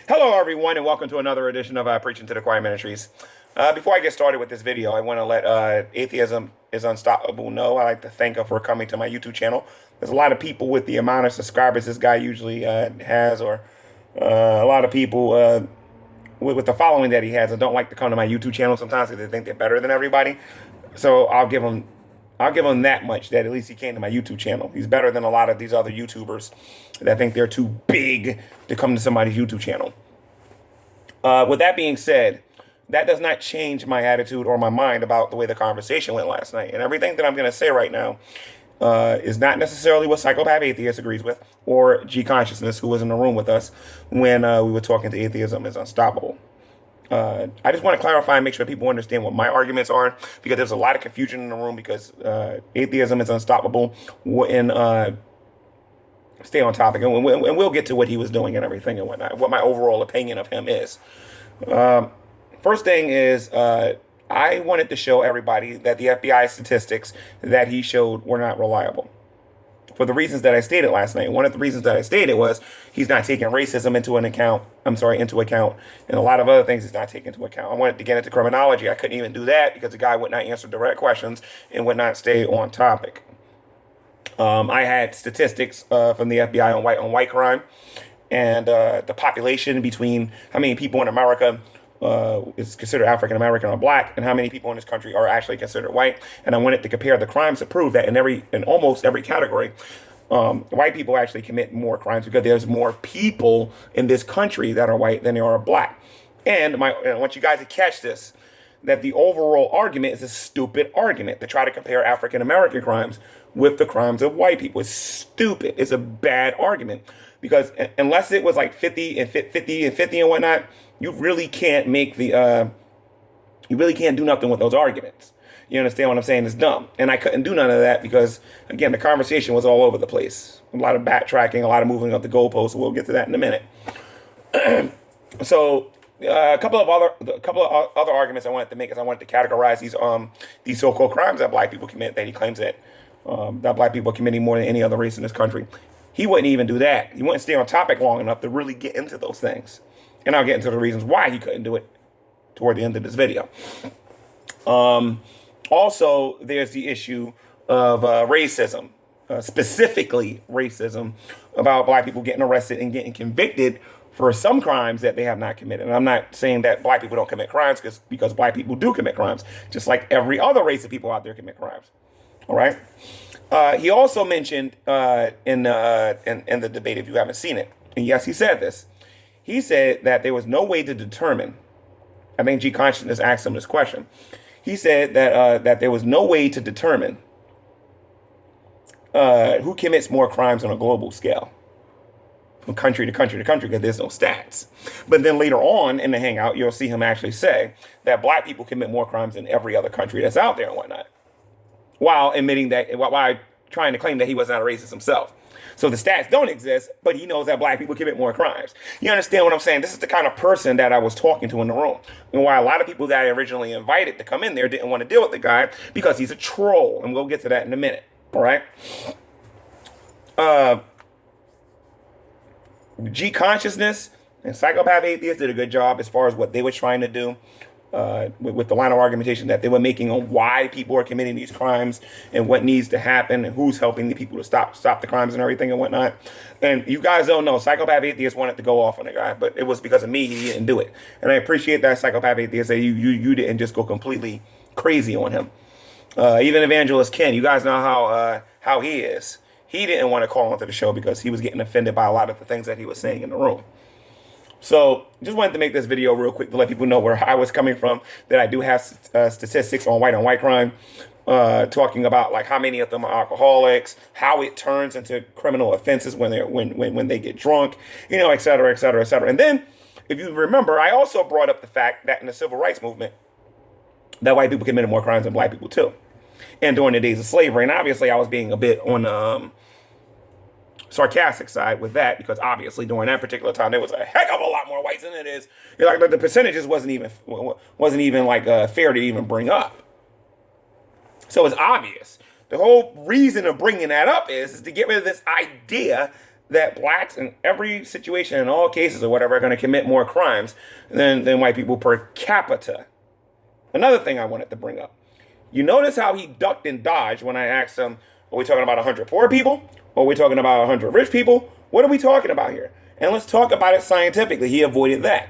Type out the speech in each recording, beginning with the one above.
Hello, everyone, and welcome to another edition of Preaching to the Choir Ministries. Before I get started with this video, I want to let Atheism is Unstoppable know. I'd like to thank her for coming to my YouTube channel. There's a lot of people with the amount of subscribers this guy usually has, or a lot of people with the following that he has and don't like to come to my YouTube channel sometimes because they think they're better than everybody. So I'll give him that much, that at least he came to my YouTube channel. He's better than a lot of these other YouTubers that think they're too big to come to somebody's YouTube channel. With that being said, that does not change my attitude or my mind about the way the conversation went last night. And everything that I'm going to say right now is not necessarily what Psychopath Atheist agrees with, or G Consciousness, who was in the room with us when we were talking to Atheism is Unstoppable. I just want to clarify and make sure people understand what my arguments are, because there's a lot of confusion in the room, because Atheism is Unstoppable and stay on topic, and we'll get to what he was doing and everything and whatnot, what my overall opinion of him is. First thing is, I wanted to show everybody that the FBI statistics that he showed were not reliable, for the reasons that I stated last night. One of the reasons that I stated was he's not taking racism into account, and a lot of other things he's not taking into account. I wanted to get into criminology. I couldn't even do that because the guy would not answer direct questions and would not stay on topic. I had statistics from the FBI on white crime, and the population between how many people in America is considered African American or black, and how many people in this country are actually considered white. And I wanted to compare the crimes to prove that in almost every category, white people actually commit more crimes, because there's more people in this country that are white than there are black. And I want you guys to catch this, that the overall argument is a stupid argument to try to compare African American crimes with the crimes of white people. It's stupid. It's a bad argument, because unless it was like 50 and 50 and 50 and whatnot, you really can't make you really can't do nothing with those arguments. You understand what I'm saying? It's dumb. And I couldn't do none of that because, again, the conversation was all over the place. A lot of backtracking, a lot of moving up the goalposts. We'll get to that in a minute. So a couple of other arguments I wanted to make is I wanted to categorize these so-called crimes that black people commit, that he claims that black people are committing more than any other race in this country. He wouldn't even do that. He wouldn't stay on topic long enough to really get into those things. And I'll get into the reasons why he couldn't do it toward the end of this video. Also, there's the issue of racism, specifically racism, about black people getting arrested and getting convicted for some crimes that they have not committed. And I'm not saying that black people don't commit crimes, because black people do commit crimes, just like every other race of people out there commit crimes. All right. He also mentioned in the debate, if you haven't seen it, and yes, he said this. He said that there was no way to determine. I think G Consciousness asked him this question. He said that there was no way to determine who commits more crimes on a global scale, from country to country to country, because there's no stats. But then later on in the hangout, you'll see him actually say that black people commit more crimes than every other country that's out there and whatnot, while trying to claim that he was not a racist himself. So the stats don't exist, but he knows that black people commit more crimes. You understand what I'm saying? This is the kind of person that I was talking to in the room. And why a lot of people that I originally invited to come in there didn't want to deal with the guy, because he's a troll. And we'll get to that in a minute. All right? G Consciousness and Psychopath Atheist did a good job as far as what they were trying to do. With the line of argumentation that they were making on why people are committing these crimes and what needs to happen and who's helping the people to stop the crimes and everything and whatnot. And you guys don't know, Psychopath Atheist wanted to go off on the guy, but it was because of me he didn't do it. And I appreciate that, Psychopath Atheist, that you didn't just go completely crazy on him. Even Evangelist Ken, you guys know how he is. He didn't want to call onto the show because he was getting offended by a lot of the things that he was saying in the room. So just wanted to make this video real quick to let people know where I was coming from, that I do have statistics on white crime, talking about like how many of them are alcoholics, how it turns into criminal offenses when they get drunk, et cetera, et cetera, et cetera. And then, if you remember, I also brought up the fact that in the civil rights movement, that white people committed more crimes than black people too, and during the days of slavery. And obviously I was being a bit on sarcastic side with that, because obviously during that particular time there was a heck of a lot more whites than it is. Like the percentages wasn't even like fair to even bring up. So it's obvious. The whole reason of bringing that up is to get rid of this idea that blacks in every situation, in all cases or whatever, are going to commit more crimes than white people per capita. Another thing I wanted to bring up. You notice how he ducked and dodged when I asked him, are we talking about 100 poor people? Or are we talking about 100 rich people? What are we talking about here? And let's talk about it scientifically. He avoided that.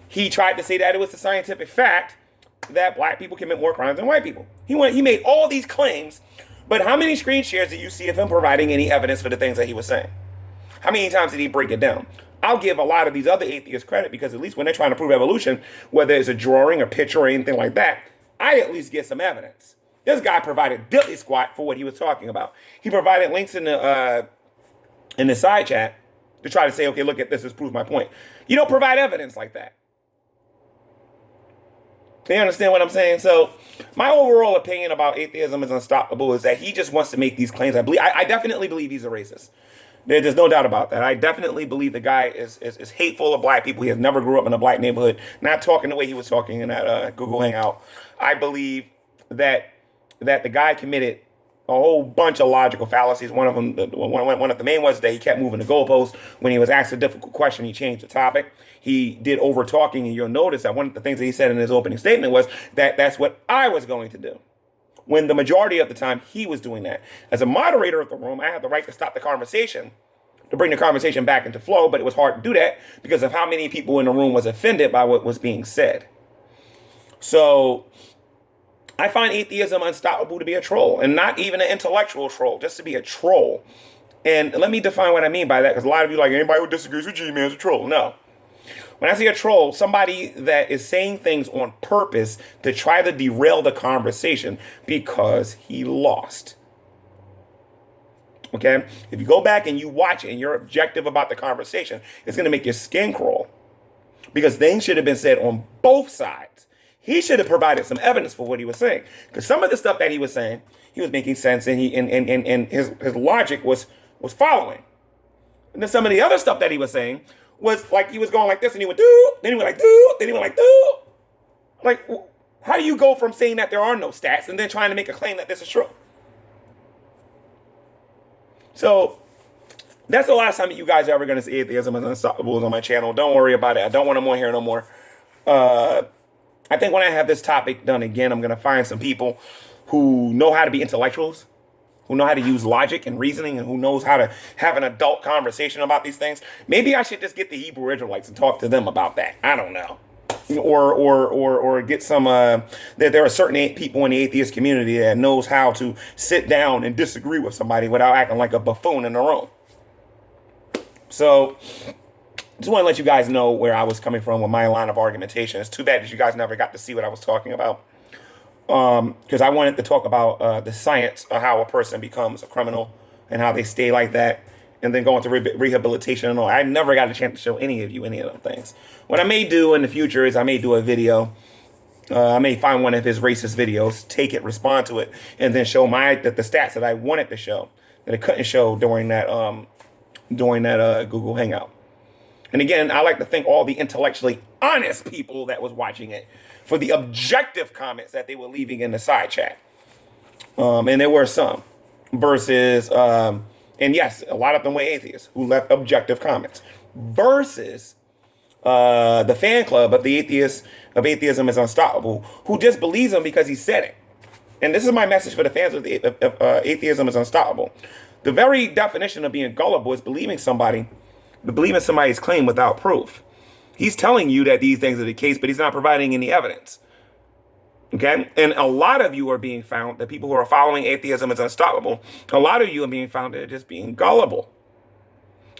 He tried to say that it was a scientific fact that black people commit more crimes than white people. He made all these claims, but how many screen shares did you see of him providing any evidence for the things that he was saying? How many times did he break it down? I'll give a lot of these other atheists credit because at least when they're trying to prove evolution, whether it's a drawing, a picture, or anything like that, I at least get some evidence. This guy provided diddly squat for what he was talking about. He provided links in the side chat to try to say, okay, look at this proves my point. You don't provide evidence like that. You understand what I'm saying? So my overall opinion about atheism is unstoppable is that he just wants to make these claims. I definitely believe he's a racist. There's no doubt about that. I definitely believe the guy is hateful of black people. He has never grew up in a black neighborhood, not talking the way he was talking in that Google Hangout. I believe that the guy committed a whole bunch of logical fallacies. One of them, one of the main was that he kept moving the goalposts. When he was asked a difficult question, he changed the topic. He did over talking, and you'll notice that one of the things that he said in his opening statement was that that's what I was going to do. When the majority of the time he was doing that. As a moderator of the room, I had the right to stop the conversation, to bring the conversation back into flow, but it was hard to do that because of how many people in the room was offended by what was being said. So I find atheism unstoppable to be a troll, and not even an intellectual troll, just to be a troll. And let me define what I mean by that, because a lot of you like, anybody who disagrees with G-Man is a troll. No. When I say a troll, somebody that is saying things on purpose to try to derail the conversation because he lost. Okay? If you go back and you watch it and you're objective about the conversation, it's going to make your skin crawl. Because things should have been said on both sides. He should have provided some evidence for what he was saying. Because some of the stuff that he was saying, he was making sense, and his logic was following. And then some of the other stuff that he was saying was like he was going like this, and he went do, then he went like do, then he went like do. Like, how do you go from saying that there are no stats and then trying to make a claim that this is true? So that's the last time that you guys are ever going to see atheism is unstoppable on my channel. Don't worry about it. I don't want them on here no more. I think when I have this topic done again, I'm going to find some people who know how to be intellectuals, who know how to use logic and reasoning, and who knows how to have an adult conversation about these things. Maybe I should just get the Hebrew Israelites and talk to them about that. I don't know. Or get some, that there are certain people in the atheist community that knows how to sit down and disagree with somebody without acting like a buffoon in the room. So just want to let you guys know where I was coming from with my line of argumentation. It's too bad that you guys never got to see what I was talking about. Because I wanted to talk about the science of how a person becomes a criminal and how they stay like that and then go into rehabilitation and all. I never got a chance to show any of you any of them things. What I may do in the future is I may do a video. I may find one of his racist videos, take it, respond to it, and then show the stats that I wanted to show that I couldn't show during that Google Hangout. And again, I like to thank all the intellectually honest people that was watching it for the objective comments that they were leaving in the side chat. And there were some versus, and yes, a lot of them were atheists who left objective comments versus the fan club of Atheism is Unstoppable, who just believes him because he said it. And this is my message for the fans of Atheism is Unstoppable. The very definition of being gullible is believing somebody's claim without proof. He's telling you that these things are the case, but he's not providing any evidence. Okay? And a lot of you are being found, the people who are following Atheism is Unstoppable, a lot of you are being found that are just being gullible.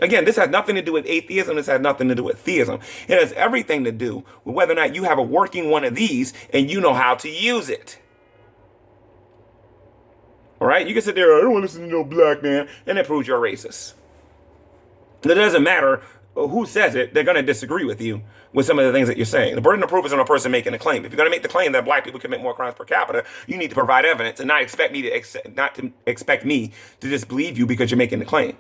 Again, this has nothing to do with atheism. This has nothing to do with theism. It has everything to do with whether or not you have a working one of these and you know how to use it. All right? You can sit there, I don't want to listen to no black man, and it proves you're racist. It doesn't matter who says it. They're going to disagree with you with some of the things that you're saying. The burden of proof is on a person making a claim. If you're going to make the claim that black people commit more crimes per capita, you need to provide evidence and not expect me to just believe you because you're making the claim.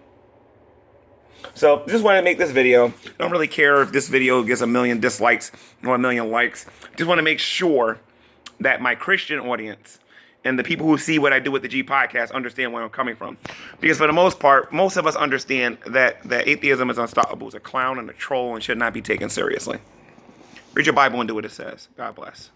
So just want to make this video. I don't really care if this video gets 1 million dislikes or 1 million likes. Just want to make sure that my Christian audience And the people who see what I do with the G podcast understand where I'm coming from. Because for the most part, most of us understand that atheism is unstoppable. It's a clown and a troll and should not be taken seriously. Read your Bible and do what it says. God bless.